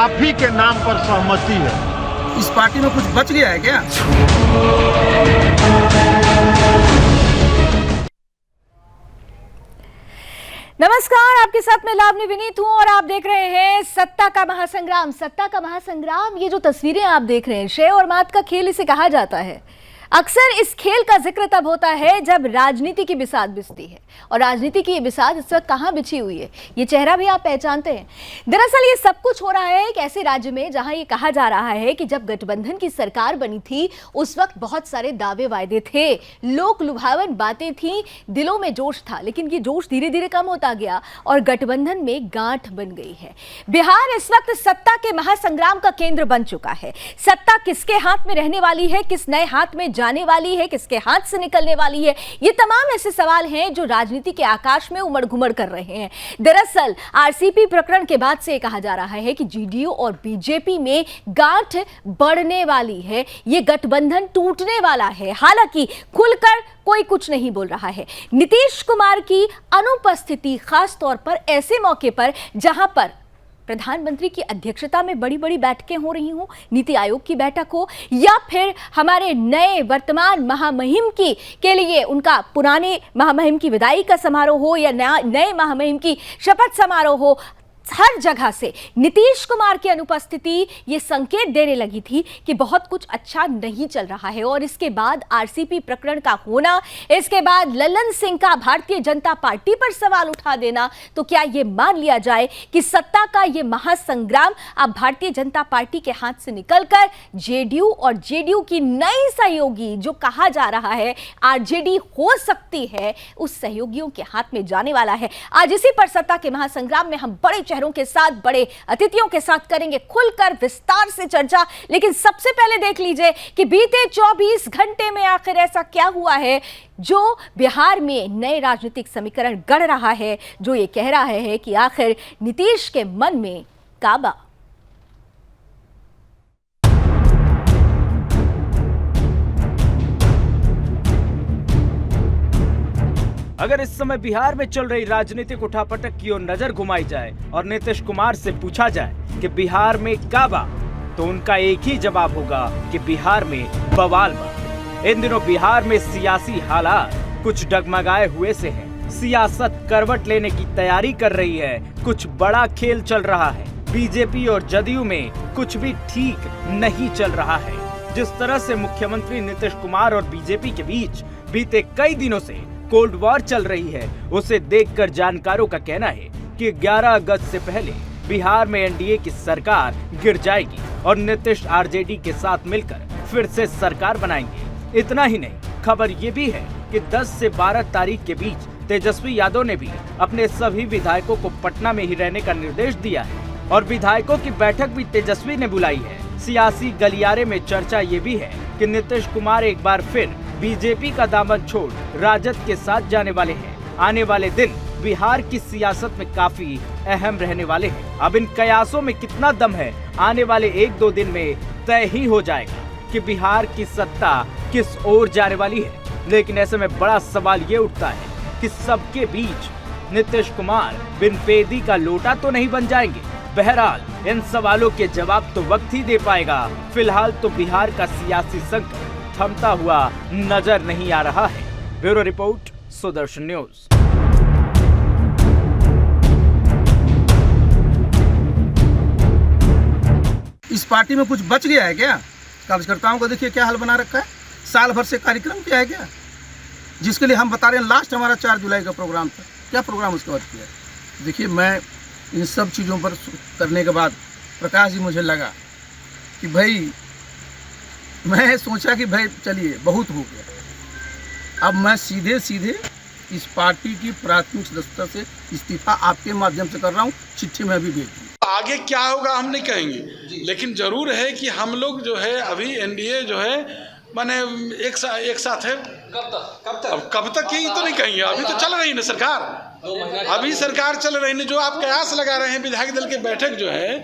आप ही के नाम पर सहमति है। इस पार्टी में कुछ बच गया है क्या? नमस्कार, आपके साथ मैं लावनी विनीत हूं और आप देख रहे हैं सत्ता का महासंग्राम। सत्ता का महासंग्राम, ये जो तस्वीरें आप देख रहे हैं, शय और मात का खेल इसे कहा जाता है। अक्सर इस खेल का जिक्र तब होता है जब राजनीति की बिसात बिछती है, और राजनीति की ये बिसात इस वक्त कहाँ बिछी हुई है, ये चेहरा भी आप पहचानते हैं। दरअसल ये सब कुछ हो रहा है एक ऐसे राज्य में जहां ये कहा जा रहा है कि जब गठबंधन की सरकार बनी थी उस वक्त बहुत सारे दावे वायदे थे, लोक लुभावन बातें थी, दिलों में जोश था, लेकिन ये जोश धीरे धीरे कम होता गया और गठबंधन में गांठ बन गई है। बिहार इस वक्त सत्ता के महासंग्राम का केंद्र बन चुका है। सत्ता किसके हाथ में रहने वाली है, किस नए हाथ में जाने वाली है, किसके हाथ से निकलने वाली है, ये तमाम ऐसे सवाल हैं जो राजनीति के आकाश में उमड़ घुमड़ कर रहे हैं। दरअसल आरसीपी प्रकरण के बाद से कहा जा रहा है कि जेडीयू और बीजेपी में गांठ बढ़ने वाली है, ये गठबंधन टूटने वाला है। हालांकि खुलकर कोई कुछ नहीं बोल रहा है। नीतीश कुमार की अनुपस्थिति, खास तौर पर ऐसे मौके पर जहां पर प्रधानमंत्री की अध्यक्षता में बड़ी बड़ी बैठकें हो रही हों, नीति आयोग की बैठक हो, या फिर हमारे नए वर्तमान महामहिम के लिए उनका पुराने महामहिम की विदाई का समारोह हो, या नए महामहिम की शपथ समारोह हो, हर जगह से नीतीश कुमार की अनुपस्थिति ये संकेत देने लगी थी कि बहुत कुछ अच्छा नहीं चल रहा है। और इसके बाद आरसीपी प्रकरण का होना, इसके बाद ललन सिंह का भारतीय जनता पार्टी पर सवाल उठा देना, तो क्या ये मान लिया जाए कि सत्ता का ये महासंग्राम अब भारतीय जनता पार्टी के हाथ से निकलकर जेडीयू और जेडीयू की नई सहयोगी, जो कहा जा रहा है आरजेडी हो सकती है, उस सहयोगियों के हाथ में जाने वाला है। आज इसी पर सत्ता के महासंग्राम में हम बड़े के साथ, बड़े अतिथियों के साथ करेंगे खुलकर विस्तार से चर्चा। लेकिन सबसे पहले देख लीजिए कि बीते 24 घंटे में आखिर ऐसा क्या हुआ है जो बिहार में नए राजनीतिक समीकरण गढ़ रहा है, जो ये कह रहा है कि आखिर नीतीश के मन में काबा। अगर इस समय बिहार में चल रही राजनीतिक उठापटक की ओर नजर घुमाई जाए और नीतीश कुमार से पूछा जाए कि बिहार में काबा, तो उनका एक ही जवाब होगा कि बिहार में बवाल बा। इन दिनों बिहार में सियासी हालात कुछ डगमगाए हुए से हैं। सियासत करवट लेने की तैयारी कर रही है, कुछ बड़ा खेल चल रहा है। बीजेपी और जदयू में कुछ भी ठीक नहीं चल रहा है। जिस तरह से मुख्यमंत्री नीतीश कुमार और बीजेपी के बीच बीते कई दिनों से कोल्ड वॉर चल रही है, उसे देखकर जानकारों का कहना है कि 11 अगस्त से पहले बिहार में एनडीए की सरकार गिर जाएगी और नीतीश आरजेडी के साथ मिलकर फिर से सरकार बनाएंगे। इतना ही नहीं, खबर ये भी है कि 10 से 12 तारीख के बीच तेजस्वी यादव ने भी अपने सभी विधायकों को पटना में ही रहने का निर्देश दिया है और विधायकों की बैठक भी तेजस्वी ने बुलाई है। सियासी गलियारे में चर्चा ये भी है कि नीतीश कुमार एक बार फिर बीजेपी का दामन छोड़ राजद के साथ जाने वाले हैं। आने वाले दिन बिहार की सियासत में काफी अहम रहने वाले हैं। अब इन कयासों में कितना दम है, आने वाले 1-2 दिन में तय ही हो जाएगा कि बिहार की सत्ता किस ओर जाने वाली है। लेकिन ऐसे में बड़ा सवाल ये उठता है कि सबके बीच नीतीश कुमार बिन पेदी का लोटा तो नहीं बन जाएंगे। बहरहाल इन सवालों के जवाब तो वक्त ही दे पाएगा। फिलहाल तो बिहार का सियासी संकट थमता हुआ नजर नहीं आ रहा है। Bureau report, Sudarshan news. इस पार्टी में कुछ बच गया है क्या? कार्यकर्ताओं को देखिए क्या हाल बना रखा है। साल भर से कार्यक्रम किया है क्या, जिसके लिए हम बता रहे हैं लास्ट हमारा 4 जुलाई का प्रोग्राम था। क्या प्रोग्राम उसके बाद किया? देखिए, मैं इन सब चीज़ों पर करने के बाद प्रकाश जी मुझे लगा कि भाई, मैं सोचा कि भाई चलिए बहुत हो गया। अब मैं सीधे सीधे इस पार्टी की प्राथमिक सदस्यता से इस्तीफा आपके माध्यम से कर रहा हूँ। चिट्ठी में अभी भेज दूँ। आगे क्या होगा हम नहीं कहेंगे, लेकिन जरूर है कि हम लोग जो है अभी एनडीए जो है माने एक साथ है। कब तक ही तो नहीं कहेंगे, अभी तो चल रही है ना सरकार। अभी सरकार चल रही है, जो आप कयास लगा रहे हैं विधायक दल की बैठक जो है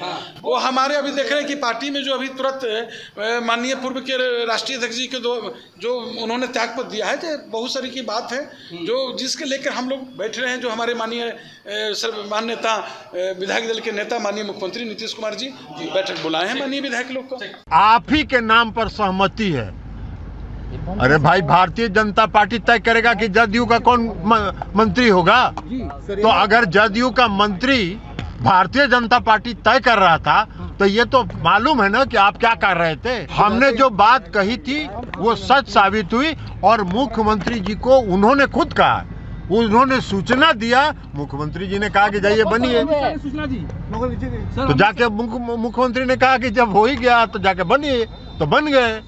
वो हमारे अभी देख रहे हैं कि पार्टी में जो अभी तुरंत माननीय पूर्व के राष्ट्रीय अध्यक्ष जी के जो उन्होंने त्यागपत्र दिया है, तो बहुत सारी की बात है जो जिसके लेकर हम लोग बैठ रहे हैं। जो हमारे माननीय सर्वमान्य नेता विधायक दल के नेता माननीय मुख्यमंत्री नीतीश कुमार जी बैठक बुलाए हैं माननीय विधायक लोग को। आप ही के नाम पर सहमति है। अरे भाई, भारतीय जनता पार्टी तय करेगा कि जदयू का कौन मंत्री होगा। तो अगर जदयू का मंत्री भारतीय जनता पार्टी तय कर रहा था तो ये तो मालूम है ना कि आप क्या कर रहे थे। हमने जो बात कही थी वो सच साबित हुई और मुख्यमंत्री जी को उन्होंने खुद कहा, उन्होंने सूचना दिया, मुख्यमंत्री जी ने कहा कि जाइए बनिए। तो जाके मुख्यमंत्री ने कहा कि जब हो ही गया तो जाके बनिए, तो बन गए।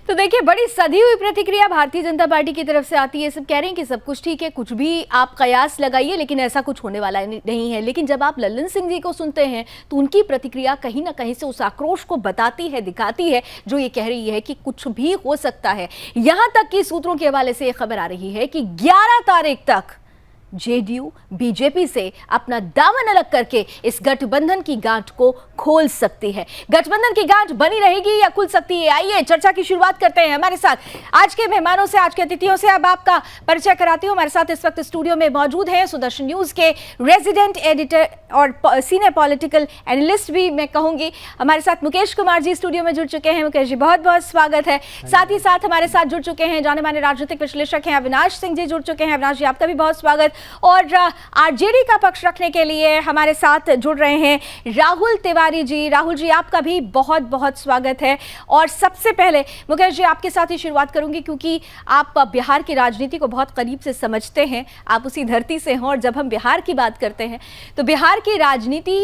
तो देखिए, बड़ी सधी हुई प्रतिक्रिया भारतीय जनता पार्टी की तरफ से आती है। सब कह रहे हैं कि सब कुछ ठीक है, कुछ भी आप कयास लगाइए, लेकिन ऐसा कुछ होने वाला नहीं है। लेकिन जब आप लल्लन सिंह जी को सुनते हैं तो उनकी प्रतिक्रिया कहीं ना कहीं से उस आक्रोश को बताती है, दिखाती है, जो ये कह रही है कि कुछ भी हो सकता है। यहां तक कि सूत्रों के हवाले से ये खबर आ रही है कि 11 तारीख तक जेडीयू बीजेपी से अपना दामन अलग करके इस गठबंधन की गांठ को खोल सकती है। गठबंधन की गांठ बनी रहेगी या खुल सकती है? आइए चर्चा की शुरुआत करते हैं। हमारे साथ आज के मेहमानों से, आज के अतिथियों से अब आपका परिचय कराती हूं। हमारे साथ इस वक्त स्टूडियो में मौजूद हैं सुदर्शन न्यूज के रेजिडेंट एडिटर और सीनियर पॉलिटिकल एनालिस्ट भी मैं कहूंगी। हमारे साथ मुकेश कुमार जी स्टूडियो में जुड़ चुके हैं। मुकेश जी, बहुत बहुत स्वागत है। साथ ही साथ हमारे साथ जुड़ चुके हैं जाने माने राजनीतिक विश्लेषक हैं अविनाश सिंह जी, जुड़ चुके हैं। अविनाश जी, आपका भी बहुत स्वागत। और आरजेडी का पक्ष रखने के लिए हमारे साथ जुड़ रहे हैं राहुल तिवारी जी। राहुल जी, आपका भी बहुत बहुत स्वागत है। और सबसे पहले मुकेश जी, आपके साथ ही शुरुआत करूंगी क्योंकि आप बिहार की राजनीति को बहुत करीब से समझते हैं, आप उसी धरती से हैं। और जब हम बिहार की बात करते हैं तो बिहार की राजनीति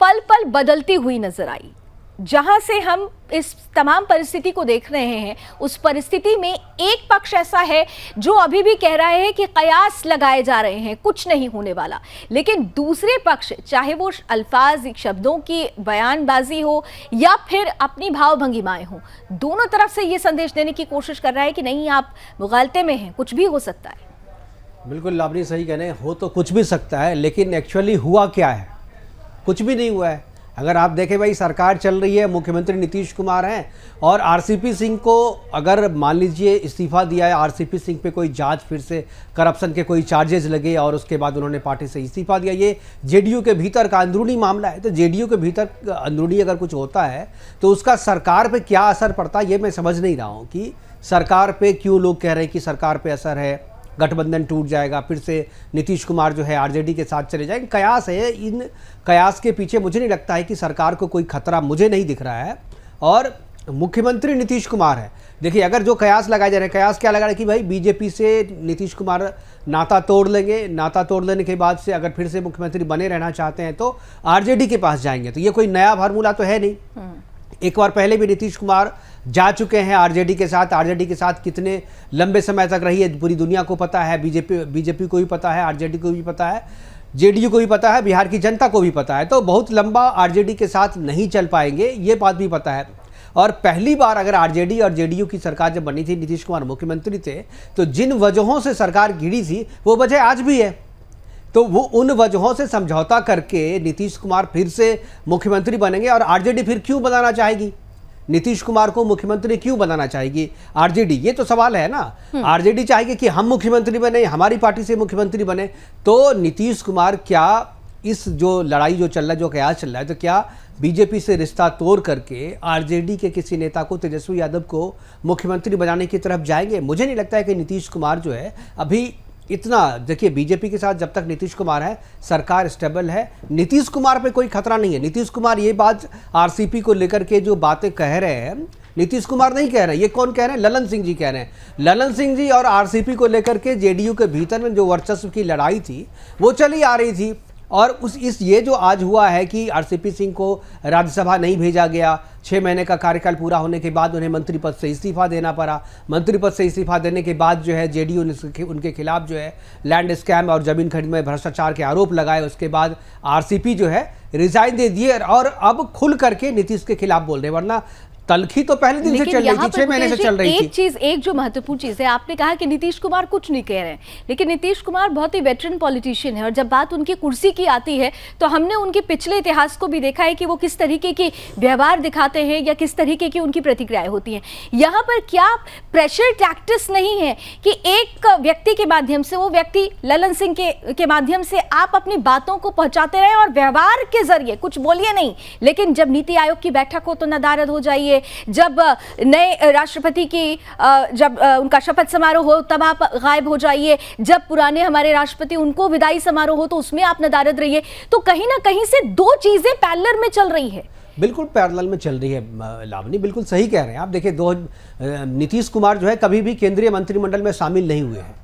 पल पल बदलती हुई नजर आई। जहां से हम इस तमाम परिस्थिति को देख रहे हैं, उस परिस्थिति में एक पक्ष ऐसा है जो अभी भी कह रहा है कि कयास लगाए जा रहे हैं, कुछ नहीं होने वाला। लेकिन दूसरे पक्ष, चाहे वो अल्फाज, शब्दों की बयानबाजी हो या फिर अपनी भाव भंगिमाएं हो, दोनों तरफ से ये संदेश देने की कोशिश कर रहा है कि नहीं, आप मुगालते में हैं, कुछ भी हो सकता है। बिल्कुल, आपने सही कहने, हो तो कुछ भी सकता है, लेकिन एक्चुअली हुआ क्या है? कुछ भी नहीं हुआ है। अगर आप देखें भाई, सरकार चल रही है, मुख्यमंत्री नीतीश कुमार हैं और आरसीपी सिंह को अगर मान लीजिए इस्तीफा दिया है, आरसीपी सिंह पे कोई जांच, फिर से करप्शन के कोई चार्जेस लगे और उसके बाद उन्होंने पार्टी से इस्तीफा दिया, ये जेडीयू के भीतर का अंदरूनी मामला है। तो जेडीयू के भीतर अंदरूनी अगर कुछ होता है तो उसका सरकार पर क्या असर पड़ता है, ये मैं समझ नहीं रहा हूँ कि सरकार पर क्यों लोग कह रहे हैं कि सरकार पर असर है, गठबंधन टूट जाएगा, फिर से नीतीश कुमार जो है आरजेडी के साथ चले जाएंगे। कयास है, इन कयास के पीछे मुझे नहीं लगता है कि सरकार को कोई खतरा मुझे नहीं दिख रहा है। और मुख्यमंत्री नीतीश कुमार है, देखिए अगर जो कयास लगाए जा रहे हैं, कयास क्या लगा रहे हैं कि भाई बीजेपी से नीतीश कुमार नाता तोड़ लेंगे, नाता तोड़ लेने के बाद से अगर फिर से मुख्यमंत्री बने रहना चाहते हैं तो आरजेडी के पास जाएंगे। तो ये कोई नया फार्मूला तो है नहीं। एक बार पहले भी नीतीश कुमार जा चुके हैं आरजेडी के साथ। आरजेडी के साथ कितने लंबे समय तक रही है पूरी दुनिया को पता है, बीजेपी को भी पता है, आरजेडी को भी पता है, जेडीयू को भी पता है, बिहार की जनता को भी पता है। तो बहुत लंबा आरजेडी के साथ नहीं चल पाएंगे, ये बात भी पता है। और पहली बार अगर आरजेडी और जेडीयू की सरकार जब बनी थी, नीतीश कुमार मुख्यमंत्री थे, तो जिन वजहों से सरकार गिरी थी वो वजह आज भी है। तो वो उन वजहों से समझौता करके नीतीश कुमार फिर से मुख्यमंत्री बनेंगे। और आरजेडी फिर क्यों बनाना चाहेगी, नीतीश कुमार को मुख्यमंत्री क्यों बनाना चाहेगी आरजेडी, ये तो सवाल है ना। आरजेडी चाहेगी कि हम मुख्यमंत्री बने, हमारी पार्टी से मुख्यमंत्री बने। तो नीतीश कुमार क्या इस जो लड़ाई जो चल रहा है, जो कयास चल रहा है, तो क्या बीजेपी से रिश्ता तोड़ करके आरजेडी के किसी नेता को, तेजस्वी यादव को मुख्यमंत्री बनाने की तरफ जाएंगे? मुझे नहीं लगता है कि नीतीश कुमार जो है अभी इतना, देखिए बीजेपी के साथ जब तक नीतीश कुमार है सरकार स्टेबल है, नीतीश कुमार पे कोई खतरा नहीं है। नीतीश कुमार ये बात आरसीपी को लेकर के जो बातें कह रहे हैं, नीतीश कुमार नहीं कह रहे हैं, ये कौन कह रहे हैं? ललन सिंह जी कह रहे हैं। ललन सिंह जी और आरसीपी को लेकर के जेडीयू के भीतर में जो वर्चस्व की लड़ाई थी वो चली आ रही थी। और ये जो आज हुआ है कि आरसीपी सिंह को राज्यसभा नहीं भेजा गया, 6 महीने का कार्यकाल पूरा होने के बाद उन्हें मंत्री पद से इस्तीफा देना पड़ा। मंत्री पद से इस्तीफा देने के बाद जो है जेडीयू ने उनके खिलाफ जो है लैंड स्कैम और जमीन खरीद में भ्रष्टाचार के आरोप लगाए। उसके बाद आरसीपी जो है रिजाइन दे दिए और अब खुल करके नीतीश के खिलाफ बोल रहे हैं। वरना तलखी तो पहले दिन से लेकिन चल रही यहाँ थी, पर 6 महीने से मुकेश चल रही जी, थी। एक जो महत्वपूर्ण चीज है, आपने कहा कि नीतीश कुमार कुछ नहीं कह रहे हैं, लेकिन नीतीश कुमार बहुत ही वेटरन पॉलिटिशियन है और जब बात उनकी कुर्सी की आती है तो हमने उनके पिछले इतिहास को भी देखा है कि वो किस तरीके की व्यवहार दिखाते हैं या किस तरीके की उनकी प्रतिक्रियाएं होती हैं। यहाँ पर क्या प्रेशर टैक्टिस नहीं है कि एक व्यक्ति के माध्यम से, वो व्यक्ति ललन सिंह के माध्यम से आप अपनी बातों को पहुंचाते रहे और व्यवहार के जरिए कुछ बोलिए नहीं, लेकिन जब नीति आयोग की बैठक हो तो नदारद हो जाइए, जब नए राष्ट्रपति की जब उनका शपथ समारोह हो तब आप गायब हो जाइए, जब पुराने हमारे राष्ट्रपति उनको विदाई समारोह हो तो उसमें आप नदारद रहिए। तो कहीं ना कहीं से दो चीजें पैरेलल में चल रही है। बिल्कुल पैरेलल में चल रही है लावनी, बिल्कुल सही कह रहे हैं आप। देखिए नीतीश कुमार जो है कभी भी केंद्रीय मंत्रिमंडल में शामिल नहीं हुए हैं।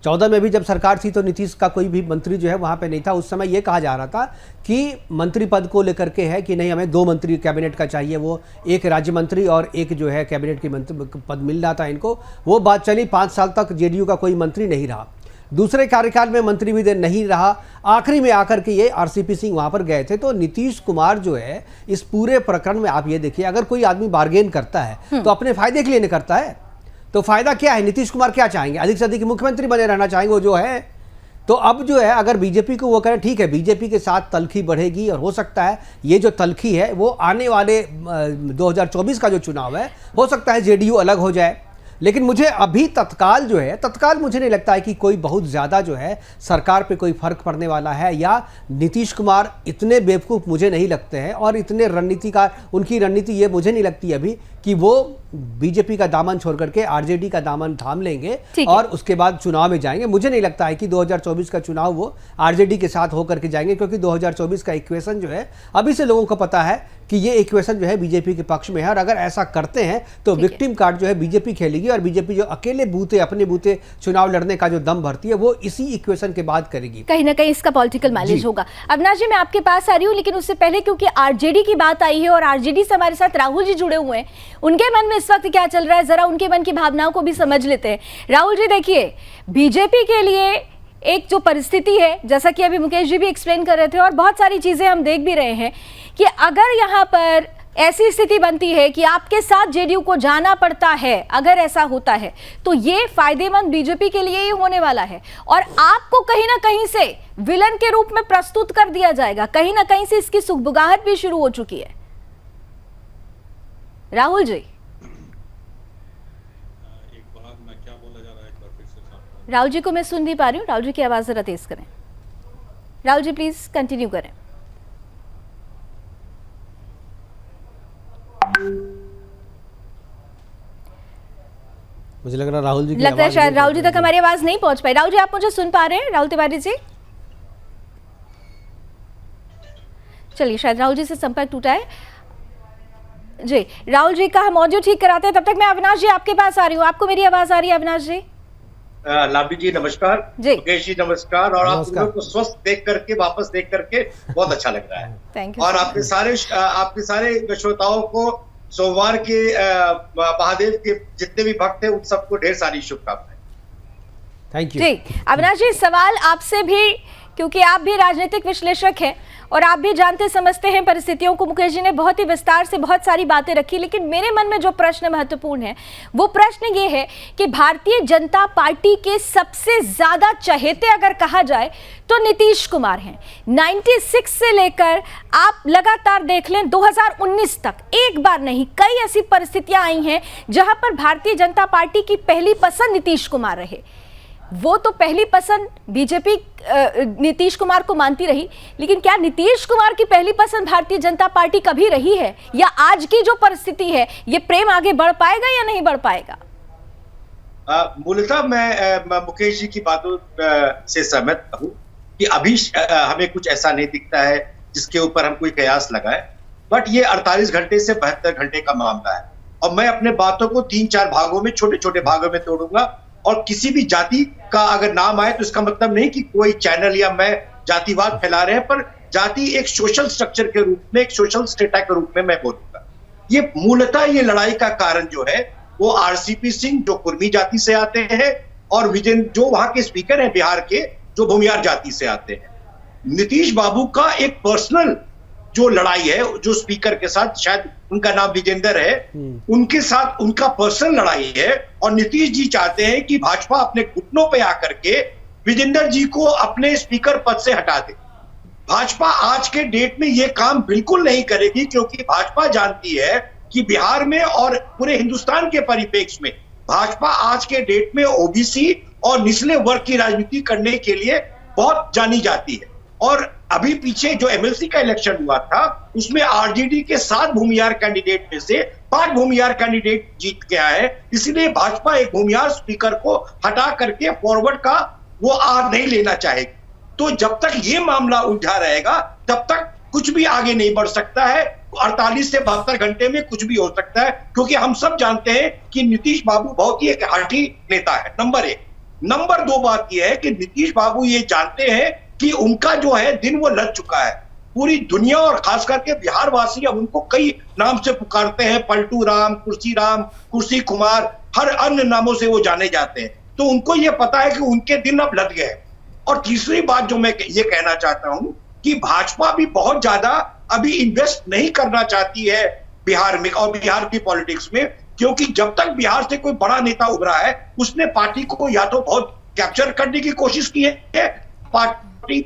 14 में भी जब सरकार थी तो नीतीश का कोई भी मंत्री जो है वहाँ पे नहीं था। उस समय ये कहा जा रहा था कि मंत्री पद को लेकर के है कि नहीं, हमें 2 मंत्री कैबिनेट का चाहिए, वो एक राज्य मंत्री और एक जो है कैबिनेट की मंत्री पद मिल रहा था इनको। वो बात चली, 5 साल तक जेडीयू का कोई मंत्री नहीं रहा, दूसरे कार्यकाल में मंत्री भी नहीं रहा, आखिरी में आकर के ये आरसीपी सिंह वहाँ पर गए थे। तो नीतीश कुमार जो है इस पूरे प्रकरण में आप ये देखिए, अगर कोई आदमी बार्गेन करता है तो अपने फायदे के लिए नहीं करता है। तो फायदा क्या है, नीतीश कुमार क्या चाहेंगे, अधिक से अधिक मुख्यमंत्री बने रहना चाहेंगे वो जो है। तो अब जो है अगर बीजेपी को वो करें, ठीक है, बीजेपी के साथ तलखी बढ़ेगी और हो सकता है ये जो तलखी है वो आने वाले 2024 का जो चुनाव है हो सकता है जेडीयू अलग हो जाए। लेकिन मुझे अभी तत्काल मुझे नहीं लगता है कि कोई बहुत ज़्यादा जो है सरकार पे कोई फर्क पड़ने वाला है, या नीतीश कुमार इतने बेवकूफ़ मुझे नहीं लगते हैं और इतने रणनीतिकार, उनकी रणनीति ये मुझे नहीं लगती अभी कि वो बीजेपी का दामन छोड़ करके आरजेडी का दामन थाम लेंगे और उसके बाद चुनाव में जाएंगे। मुझे नहीं लगता है कि 2024 का चुनाव वो आरजेडी के साथ होकर के जाएंगे, क्योंकि 2024 का इक्वेशन जो है अभी से लोगों को पता है कि ये इक्वेशन जो है बीजेपी के पक्ष में है। और अगर ऐसा करते हैं तो विक्टिम कार्ड जो है बीजेपी खेलेगी और बीजेपी जो अकेले बूते अपने बूते चुनाव लड़ने का जो दम भरती है वो इसी इक्वेशन के बाद करेगी। कहीं ना कहीं इसका पॉलिटिकल माइलेज होगा। अविनाश जी, मैं आपके पास आ रही हूँ, लेकिन उससे पहले क्योंकि आरजेडी की बात आई है और आरजेडी से हमारे साथ राहुल जी जुड़े हुए हैं, उनके मन में इस वक्त क्या चल रहा है जरा उनके मन की भावनाओं को भी समझ लेते हैं। राहुल जी, देखिए बीजेपी के लिए एक जो परिस्थिति है, जैसा कि अभी मुकेश जी भी एक्सप्लेन कर रहे थे और बहुत सारी चीजें हम देख भी रहे हैं कि अगर यहाँ पर ऐसी स्थिति बनती है कि आपके साथ जेडीयू को जाना पड़ता है, अगर ऐसा होता है तो ये फायदेमंद बीजेपी के लिए ही होने वाला है और आपको कहीं ना कहीं से विलन के रूप में प्रस्तुत कर दिया जाएगा। कहीं ना कहीं से इसकी सुगबुगाहट भी शुरू हो चुकी है। राहुल जी, राहुल जी को मैं सुन नहीं पा रही हूँ, राहुल जी की आवाज जरा तेज करें। राहुल जी प्लीज कंटिन्यू करें। मुझे लग रहा राहुल जी लगता है शायद राहुल जी तक हमारी आवाज नहीं पहुंच पाई। राहुल जी, आप मुझे सुन पा रहे हैं? राहुल तिवारी जी, चलिए शायद राहुल जी से संपर्क टूटा है। जी, राहुल जी का हम ऑडियो ठीक कराते हैं, तब तक मैं अविनाश जी आपके पास आ रही हूँ। आपको मेरी आवाज आ रही है अविनाश जी? लाभी जी नमस्कार, मुकेश जी नमस्कार। और आप लोगों को स्वस्थ देख करके, वापस देख करके बहुत अच्छा लग रहा है। Thank you. और आपके सारे श्रोताओं को सोमवार के महादेव के जितने भी भक्त हैं उन सबको ढेर सारी शुभकामनाएं। Thank you. जी अविनाश जी, सवाल आपसे भी, क्योंकि आप भी राजनीतिक विश्लेषक हैं और आप भी जानते समझते हैं परिस्थितियों को। मुकेश जी ने बहुत ही विस्तार से बहुत सारी बातें रखी, लेकिन मेरे मन में जो प्रश्न महत्वपूर्ण है वो प्रश्न ये है कि भारतीय जनता पार्टी के सबसे ज्यादा चहेते अगर कहा जाए तो नीतीश कुमार हैं। 96 से लेकर आप लगातार देख लें 2019 तक, एक बार नहीं कई ऐसी परिस्थितियां आई हैं जहां पर भारतीय जनता पार्टी की पहली पसंद नीतीश कुमार रहे। वो तो पहली पसंद बीजेपी नीतीश कुमार को मानती रही, लेकिन क्या नीतीश कुमार की पहली पसंद भारतीय जनता पार्टी कभी रही है? या आज की जो परिस्थिति है ये प्रेम आगे बढ़ पाएगा या नहीं बढ़ पाएगा? मूलतः मैं मुकेश जी की बातों से सहमत हूँ कि अभी हमें कुछ ऐसा नहीं दिखता है जिसके ऊपर हम कोई कयास लगाए, बट ये 48 घंटे से 72 घंटे का मामला है। और मैं अपने बातों को 3-4 भागों में, छोटे छोटे भागों में तोड़ूंगा। और किसी भी जाति का अगर नाम आए तो इसका मतलब नहीं कि कोई चैनल या मैं जातिवाद फैला रहे हैं, पर जाति एक सोशल स्ट्रक्चर के रूप में, एक सोशल स्टेटा के रूप में मैं बोलूंगा। ये मूलतः ये लड़ाई का कारण जो है वो आरसीपी सिंह जो कुर्मी जाति से आते हैं और विजय जो वहां के स्पीकर हैं बिहार के, जो भूमियार जाति से आते हैं। नीतीश बाबू का एक पर्सनल जो लड़ाई है, जो स्पीकर के साथ, शायद उनका नाम विजेंदर है, उनके साथ उनका पर्सनल लड़ाई है। और नीतीश जी चाहते हैं कि भाजपा अपने घुटनों पे आकर के विजेंदर जी को अपने स्पीकर पद से हटा दे। भाजपा आज के डेट में ये काम बिल्कुल नहीं करेगी, क्योंकि भाजपा जानती है कि बिहार में और पूरे हिंदुस्तान के परिप्रेक्ष्य में भाजपा आज के डेट में ओबीसी और निचले वर्ग की राजनीति करने के लिए बहुत जानी जाती है। और अभी पीछे जो एमएलसी का इलेक्शन हुआ था, उसमें आरजेडी के 7 भूमिहार कैंडिडेट में से 5 भूमिहार कैंडिडेट जीत के आए। इसलिए भाजपा एक भूमिहार स्पीकर को हटा करके फॉरवर्ड का वो आर नहीं लेना चाहेगी। तो जब तक ये मामला उलझा रहेगा, तब तक कुछ भी आगे नहीं बढ़ सकता है। 48 से 72 घंटे में कुछ भी हो सकता है, क्योंकि हम सब जानते हैं कि नीतीश बाबू बहुत ही एक हार्टी नेता है, नंबर 1। नंबर 2 बात यह है कि नीतीश बाबू ये जानते हैं कि उनका जो है दिन वो लग चुका है। पूरी दुनिया और खास करके बिहार वासी अब उनको कई नाम से पुकारते हैं, पलटू राम, कुर्सी कुमार, हर अन्य नामों से वो जाने जाते हैं। तो उनको ये पता है कि उनके दिन अब लग गए। और तीसरी बात जो मैं ये कहना चाहता हूं कि भाजपा भी बहुत ज्यादा अभी इन्वेस्ट नहीं करना चाहती है बिहार में और बिहार की पॉलिटिक्स में, क्योंकि जब तक बिहार से कोई बड़ा नेता उभरा है, उसने पार्टी को या तो बहुत कैप्चर करने की कोशिश की है, पार्टी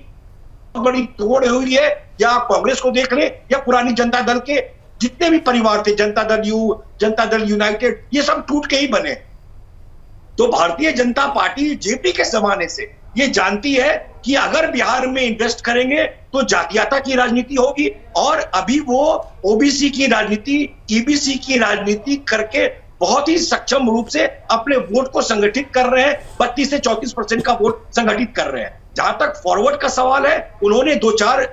बड़ी तोड़ हुई है, या कांग्रेस को देख ले या पुरानी जनता दल के जितने भी परिवार थे, जनता दल यूनाइटेड, ये सब टूट के ही बने। तो भारतीय जनता पार्टी जेपी के जमाने से ये जानती है कि अगर बिहार में इन्वेस्ट करेंगे तो जातीयता की राजनीति होगी, और अभी वो ओबीसी की राजनीति, ईबीसी की राजनीति करके बहुत ही सक्षम रूप से अपने वोट को संगठित कर रहे हैं। 32 से 34% का वोट संगठित कर रहे हैं। जहां तक फॉरवर्ड का सवाल है, उन्होंने 2-4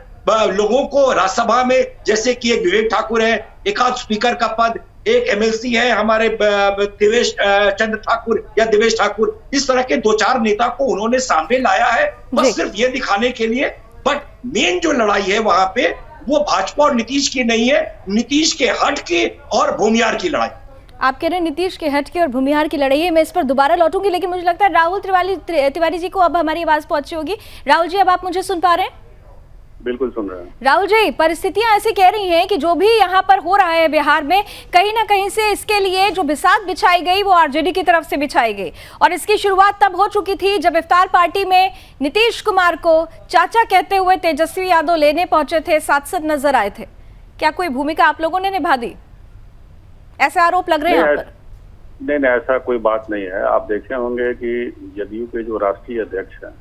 लोगों को राज्यसभा में, जैसे कि एक विवेक ठाकुर है, एक आध स्पीकर का पद, एक एमएलसी है हमारे देवेश चंद्र ठाकुर या देवेश ठाकुर, इस तरह के 2-4 नेता को उन्होंने सामने लाया है, बस सिर्फ ये दिखाने के लिए। बट मेन जो लड़ाई है वहां पे वो भाजपा और नीतीश की नहीं है, नीतीश के हट की और भूमिहार की लड़ाई। आप कह रहे हैं नीतीश के हट के और भूमिहार की लड़ाई है, मैं इस पर दोबारा लौटूंगी, लेकिन मुझे लगता है राहुल तिवारी जी को अब हमारी आवाज पहुंची होगी। राहुल जी, अब आप मुझे सुन पा रहे हैं? बिल्कुल सुन रहे हैं। राहुल जी, परिस्थितियां ऐसी कह रही हैं कि जो भी यहाँ पर हो रहा है बिहार में, कहीं ना कहीं से इसके लिए जो बिसात बिछाई गई वो आरजेडी की तरफ से बिछाई गई, और इसकी शुरुआत तब हो चुकी थी जब इफ्तार पार्टी में नीतीश कुमार को चाचा कहते हुए तेजस्वी यादव लेने पहुंचे थे, सांसद नजर आए थे। क्या कोई भूमिका आप लोगों ने निभा दी? ऐसे आरोप लग रहे हैं यहाँ पर। नहीं, ऐसा कोई बात नहीं है। आप देखे होंगे कि जदयू के जो राष्ट्रीय अध्यक्ष हैं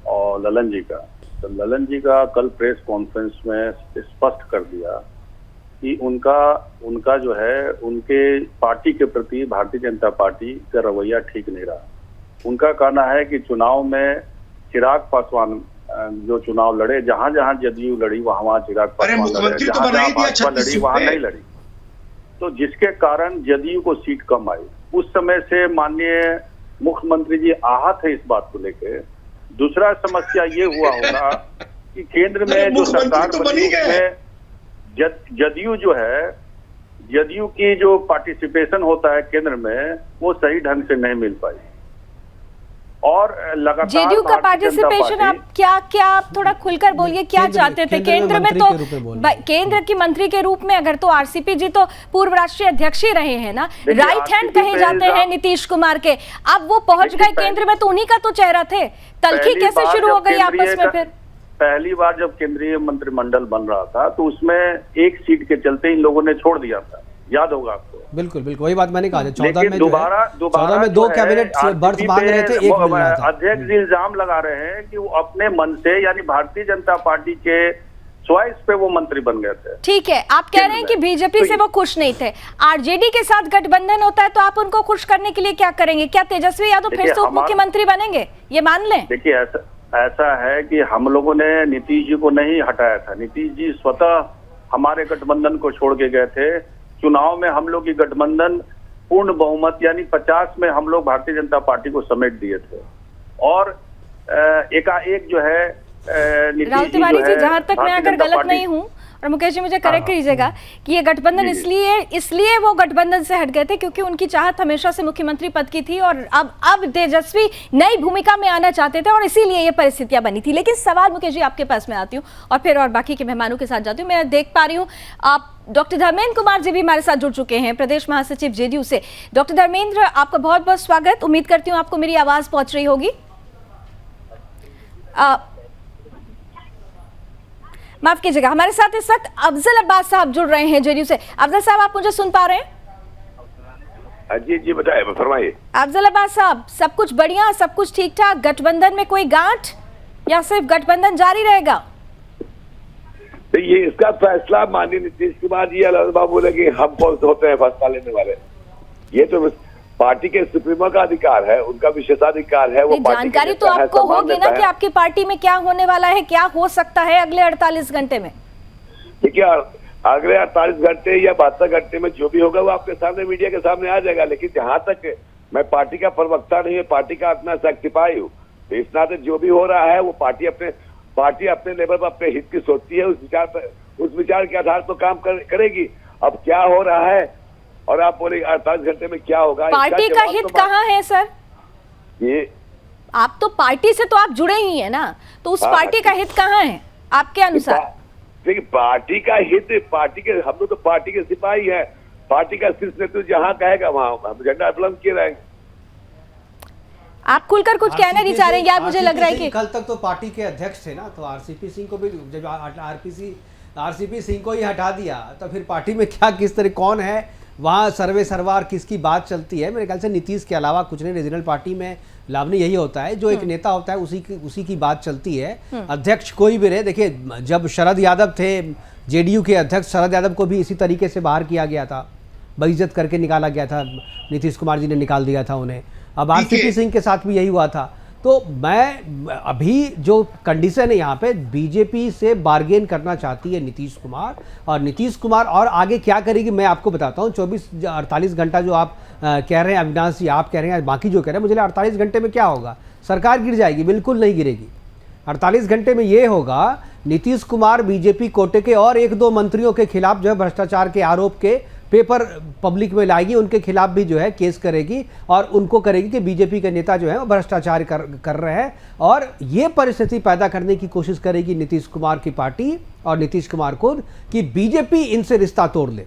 और ललन जी का कल प्रेस कॉन्फ्रेंस में स्पष्ट कर दिया कि उनका जो है उनके पार्टी के प्रति भारतीय जनता पार्टी का रवैया ठीक नहीं रहा। उनका कहना है कि चुनाव में चिराग पासवान जो चुनाव लड़े, जहां जहां जदयू लड़ी वहां चिराग पासवान लड़े, जहां भाजपा लड़ी वहां नहीं लड़ी, तो जिसके कारण जदयू को सीट कम आई। उस समय से माननीय मुख्यमंत्री जी आहत है इस बात को लेकर। दूसरा समस्या ये हुआ होगा कि केंद्र में जो सरकार बनी उसमें जदयू जो है, जदयू की जो पार्टिसिपेशन होता है केंद्र में, वो सही ढंग से नहीं मिल पाई। और लगातार जेडीयू का पार्टिसिपेशन, आप क्या आप थोड़ा खुलकर बोलिए, क्या चाहते थे केंद्र में? तो केंद्र की मंत्री के रूप में अगर, तो आरसीपी जी तो पूर्व राष्ट्रीय अध्यक्ष ही रहे हैं ना, राइट हैंड कहे जाते हैं नीतीश कुमार के। अब वो पहुंच गए केंद्र में, तो उन्हीं का तो चेहरा थे। तलखी कैसे शुरू हो गई आपस में? फिर पहली बार जब केंद्रीय मंत्रिमंडल बन रहा था तो उसमें एक सीट के चलते इन लोगों ने छोड़ दिया था, याद होगा आपको। बिल्कुल वही बात मैंने कहा। 14 में दोबारा 14 में 2 कैबिनेट बर्थ मांग रहे थे, एक मिल रहा था। अध्यक्ष इल्जाम लगा रहे हैं कि वो अपने मन से, यानी भारतीय जनता पार्टी के चॉइस पे वो मंत्री बन गए थे। ठीक है, आप कह रहे हैं कि बीजेपी से वो खुश नहीं थे। आरजेडी के साथ गठबंधन होता है तो आप उनको खुश करने के लिए क्या करेंगे? क्या तेजस्वी यादव फिर से उप मुख्यमंत्री बनेंगे? ये मान लें। देखिए, ऐसा है कि हम लोगों ने नीतीश जी को नहीं हटाया था। नीतीश जी स्वतः हमारे गठबंधन को छोड़ के गए थे। चुनाव में हम लोग की गठबंधन पूर्ण बहुमत यानी 50 में हम लोग भारतीय जनता पार्टी को समेट दिए थे, और एकाएक जो है राहुल तिवारी जी, जहां तक मैं अगर गलत नहीं हूं, और मुकेश जी मुझे करेक्ट कीजिएगा कि ये गठबंधन इसलिए वो गठबंधन से हट गए थे क्योंकि उनकी चाहत हमेशा से मुख्यमंत्री पद की थी और अब तेजस्वी नई भूमिका में आना चाहते थे और इसीलिए ये परिस्थितियां बनी थी। लेकिन सवाल मुकेश जी आपके पास में आती हूँ और फिर और बाकी के मेहमानों के साथ जाती हूँ। मैं देख पा रही हूँ आप डॉक्टर धर्मेंद्र कुमार जी भी हमारे साथ जुड़ चुके हैं, प्रदेश महासचिव जेडीयू से। डॉक्टर धर्मेंद्र, आपका बहुत बहुत स्वागत। उम्मीद करती हूँ आपको मेरी आवाज पहुंच रही होगी। माफ कीजिएगा, हमारे साथ इस वक्त अफजल अब्बास साहब जुड़ रहे हैं जेडीयू से। अफजल साहब, आप मुझे सुन पा रहे हैं? जी बताइए, फरमाइए। अफजल अब्बास साहब, सब कुछ बढ़िया, सब कुछ ठीक ठाक, गठबंधन में कोई गांठ या सिर्फ गठबंधन जारी रहेगा? तो ये इसका फैसला माननीय नीतीश कुमार जी बाबू बोले कि हम कौन से होते हैं फैसला लेने वाले। ये तो पार्टी के सुप्रीमो का अधिकार है, उनका विशेषाधिकार है। वो जानकारी तो आपको होगी ना कि आपकी पार्टी में क्या होने वाला है, क्या हो सकता है अगले 48 घंटे में? देखिए, अगले 48 घंटे या 72 घंटे में जो भी होगा वो आपके सामने, मीडिया के सामने आ जाएगा। लेकिन जहां तक मैं पार्टी का प्रवक्ता नहीं हूँ, पार्टी का अपना सिपाही हूँ, तो इस नाते जो भी हो रहा है वो पार्टी अपने लेवल पर अपने हित की सोचती है, उस विचार के आधार पर काम करेगी। अब क्या हो रहा है और आप बोले 48 घंटे में क्या होगा? पार्टी का हित कहाँ है सर? ये आप तो पार्टी से तो आप जुड़े ही है ना, तो उस पार्टी का हित कहाँ है आपके अनुसार? देखिए, पार्टी का हित, हम लोग तो पार्टी के सिपाही हैं। पार्टी का शीर्ष नेतृत्व जहाँ कहेगा वहाँ हम झंडा बुलंद किए रहेंगे। आप खुलकर कुछ कहना नहीं चाह रहे हैं यार? मुझे लग रहा है कि कल तक तो पार्टी के अध्यक्ष थे ना, तो आरसीपी सिंह को भी जब आरसीपी सिंह को ही हटा दिया तो फिर पार्टी में क्या, किस तरह, कौन है वहाँ सर्वे सरवार किसकी बात चलती है? मेरे ख्याल से नीतीश के अलावा कुछ नहीं। रीजनल पार्टी में लावनी यही होता है, जो एक नेता होता है उसी की बात चलती है। अध्यक्ष कोई भी रहे, देखिए जब शरद यादव थे जेडीयू के अध्यक्ष, शरद यादव को भी इसी तरीके से बाहर किया गया था, बेइज्जत करके निकाला गया था, नीतीश कुमार जी ने निकाल दिया था उन्हें। अब आरसीपी सिंह के साथ भी यही हुआ था। तो मैं अभी जो कंडीशन है यहाँ पे, बीजेपी से बार्गेन करना चाहती है नीतीश कुमार, और नीतीश कुमार और आगे क्या करेगी मैं आपको बताता हूँ। 48 घंटा जो आप कह रहे हैं, अविनाश जी आप कह रहे हैं, बाकी जो कह रहे हैं, मुझे 48 घंटे में क्या होगा? सरकार गिर जाएगी? बिल्कुल नहीं गिरेगी। 48 घंटे में ये होगा, नीतीश कुमार बीजेपी कोटे के और 1-2 मंत्रियों के खिलाफ जो है भ्रष्टाचार के आरोप के पेपर पब्लिक में लाएगी, उनके खिलाफ भी जो है केस करेगी और उनको करेगी कि बीजेपी के नेता जो है वो भ्रष्टाचार कर रहे हैं, और ये परिस्थिति पैदा करने की कोशिश करेगी नीतीश कुमार की पार्टी और नीतीश कुमार को कि बीजेपी इनसे रिश्ता तोड़ ले।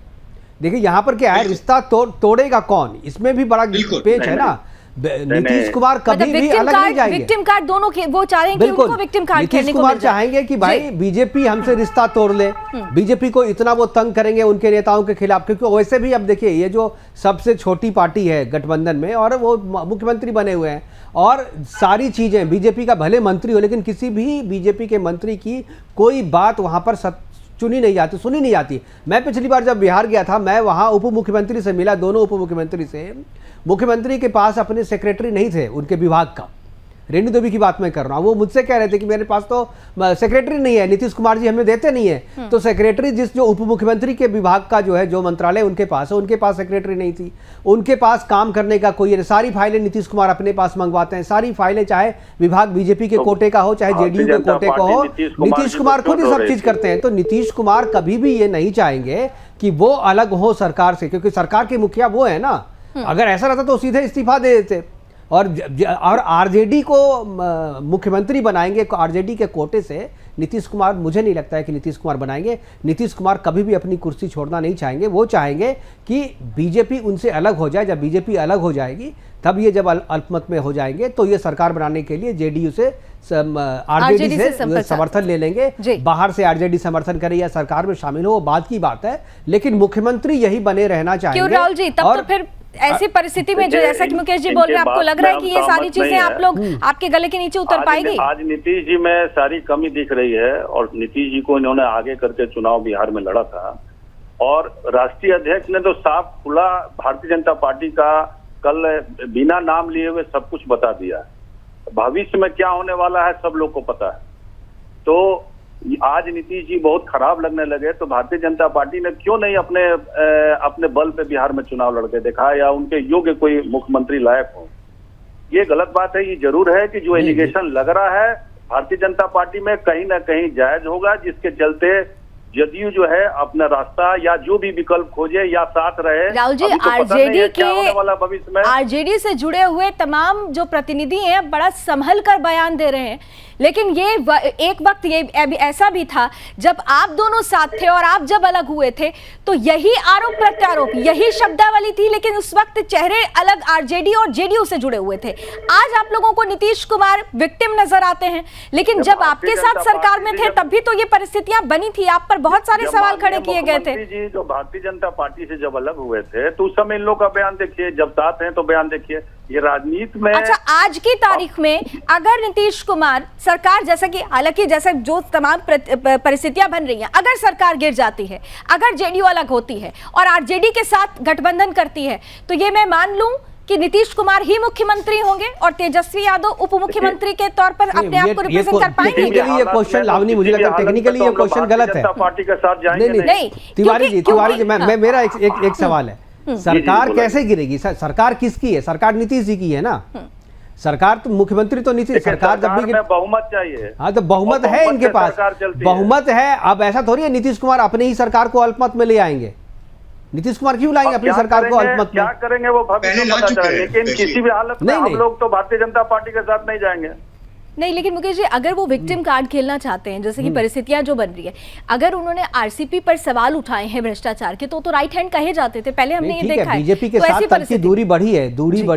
देखिए यहाँ पर क्या है, रिश्ता तोड़ेगा कौन, इसमें भी बड़ा पेच है ना। नीतीश कुमार कभी भी अलग नहीं जाएंगे। विक्टिम कार्ड दोनों के वो चाहेंगे, उनको विक्टिम कार्ड नीतीश कुमार चाहेंगे कि भाई बीजेपी हमसे रिश्ता तोड़ ले, बीजेपी को इतना वो तंग करेंगे उनके नेताओं के खिलाफ, क्योंकि वैसे भी अब देखिए ये जो सबसे छोटी पार्टी है गठबंधन में और वो मुख्यमंत्री बने हुए हैं और सारी चीजें बीजेपी का भले मंत्री हो, लेकिन किसी भी बीजेपी के मंत्री की कोई बात वहां पर सुनी नहीं जाती। मैं पिछली बार जब बिहार गया था, मैं वहां उप मुख्यमंत्री से मिला, दोनों उप मुख्यमंत्री से। मुख्यमंत्री के पास अपने सेक्रेटरी नहीं थे उनके विभाग का, रेणु देवी की बात मैं कर रहा हूँ। वो मुझसे कह रहे थे कि मेरे पास तो सेक्रेटरी नहीं है, नीतीश कुमार जी हमें देते नहीं है। तो सेक्रेटरी जो उप मुख्यमंत्री के विभाग का जो है, जो मंत्रालय उनके पास है, उनके पास सेक्रेटरी नहीं थी। उनके पास काम करने का कोई, सारी फाइलें नीतीश कुमार अपने पास मंगवाते हैं, सारी फाइलें, चाहे विभाग बीजेपी के कोटे का हो, चाहे जेडीयू के कोटे का हो, नीतीश कुमार खुद ही सब चीज करते हैं। तो नीतीश कुमार कभी भी ये नहीं चाहेंगे कि वो अलग हो सरकार से, क्योंकि सरकार के मुखिया वो है ना। अगर ऐसा रहता तो सीधे इस्तीफा दे देते और आरजेडी को मुख्यमंत्री बनाएंगे, आरजेडी के कोटे से नीतीश कुमार, मुझे नहीं लगता है कि नीतीश कुमार बनाएंगे। नीतीश कुमार कभी भी अपनी कुर्सी छोड़ना नहीं चाहेंगे। वो चाहेंगे कि बीजेपी उनसे अलग हो जाए। जब बीजेपी अलग हो जाएगी तब ये जब अल्पमत में हो जाएंगे तो ये सरकार बनाने के लिए जेडीयू से आरजेडी से समर्थन ले लेंगे। बाहर से आरजेडी समर्थन करे या सरकार में शामिल हो, वो बात की बात है, लेकिन मुख्यमंत्री यही बने रहना चाहेंगे। क्यों राहुल जी, तब तो फिर ऐसी परिस्थिति में जो जैसा कि मुकेश जी बोल रहे हैं, आपको लग रहा है कि ये सारी चीजें आप लोग आपके गले के नीचे उतर पाएगी? आज नीतीश जी में सारी कमी दिख रही है और नीतीश जी को इन्होंने आगे करके चुनाव बिहार में लड़ा था और राष्ट्रीय अध्यक्ष ने तो साफ खुला भारतीय जनता पार्टी का कल बिना नाम लिए हुए सब कुछ बता दिया। भविष्य में क्या होने वाला है सब लोग को पता है। तो आज नीतीश जी बहुत खराब लगने लगे तो भारतीय जनता पार्टी ने क्यों नहीं अपने बल पे बिहार में चुनाव लड़के देखा या उनके योग्य कोई मुख्यमंत्री लायक हो। ये गलत बात है। ये जरूर है कि जो एलिगेशन लग रहा है भारतीय जनता पार्टी में कहीं ना कहीं जायज होगा, जिसके चलते जदयू जो है अपना रास्ता या जो भी विकल्प खोजे या साथ रहे। राहुल जी, अभी तो पता नहीं है क्या होने वाला भविष्य में। आरजेडी से जुड़े हुए तमाम जो प्रतिनिधि हैं बड़ा संभल कर बयान दे रहे हैं, लेकिन ये एक वक्त ये ऐसा भी था जब आप दोनों साथ थे और आप जब अलग हुए थे तो यही आरोप प्रत्यारोप, यही शब्दावली थी, लेकिन उस वक्त चेहरे अलग आरजेडी और जेडीयू से जुड़े हुए थे। आज आप लोगों को नीतीश कुमार विक्टिम नजर आते हैं, लेकिन जब आपके साथ सरकार में थे तब भी तो ये परिस्थितियां बनी थी, आप पर बहुत सारे सवाल खड़े किए गए थे। जी जो भारतीय जनता पार्टी से जब अलग हुए थे तो उस समय इन लोग का बयान देखिए, जब साथ हैं तो बयान देखिए। ये राजनीति में अच्छा, आज की तारीख में अगर नीतीश कुमार सरकार, जैसा कि हालांकि जैसे जो तमाम परिस्थितियां बन रही हैं, अगर सरकार गिर जाती है, अगर जेडीयू अलग होती है और आरजेडी के साथ गठबंधन करती है, तो ये मैं मान लूं कि नीतीश कुमार ही मुख्यमंत्री होंगे और तेजस्वी यादव उप मुख्यमंत्री के तौर पर अपने आप को रिप्रेजेंट कर पाएंगे। ये क्वेश्चन लावनी, मुझे लगता है टेक्निकली ये क्वेश्चन गलत है। पार्टी के साथ जाएंगे नहीं, तिवारी जी मैं मेरा एक सवाल है, सरकार कैसे गिरेगी? सरकार किसकी है? सरकार नीतीश जी की है ना। सरकार तो मुख्यमंत्री तो नीतीश, सरकार जब भी बहुमत चाहिए। हाँ तो बहुमत है इनके पास, बहुमत है। अब ऐसा थोड़ी है नीतीश कुमार अपने ही सरकार को अल्पमत में ले आएंगे। नीतीश कुमार क्यों लाएंगे अपनी सरकार को अल्पमत में? क्या करेंगे वो भविष्य में पता चले, लेकिन किसी भी हालत में हम लोग तो भारतीय जनता पार्टी के साथ नहीं जाएंगे। नहीं, लेकिन मुकेश जी, अगर वो विक्टिम कार्ड खेलना चाहते हैं, जैसे कि परिस्थितियां जो बन रही है, अगर उन्होंने आरसीपी पर सवाल उठाए हैं भ्रष्टाचार के, तो राइट हैंड कहे जाते थे, पहले हमने ये देखा है। बीजेपी के साथ तब की दूरी बढ़ी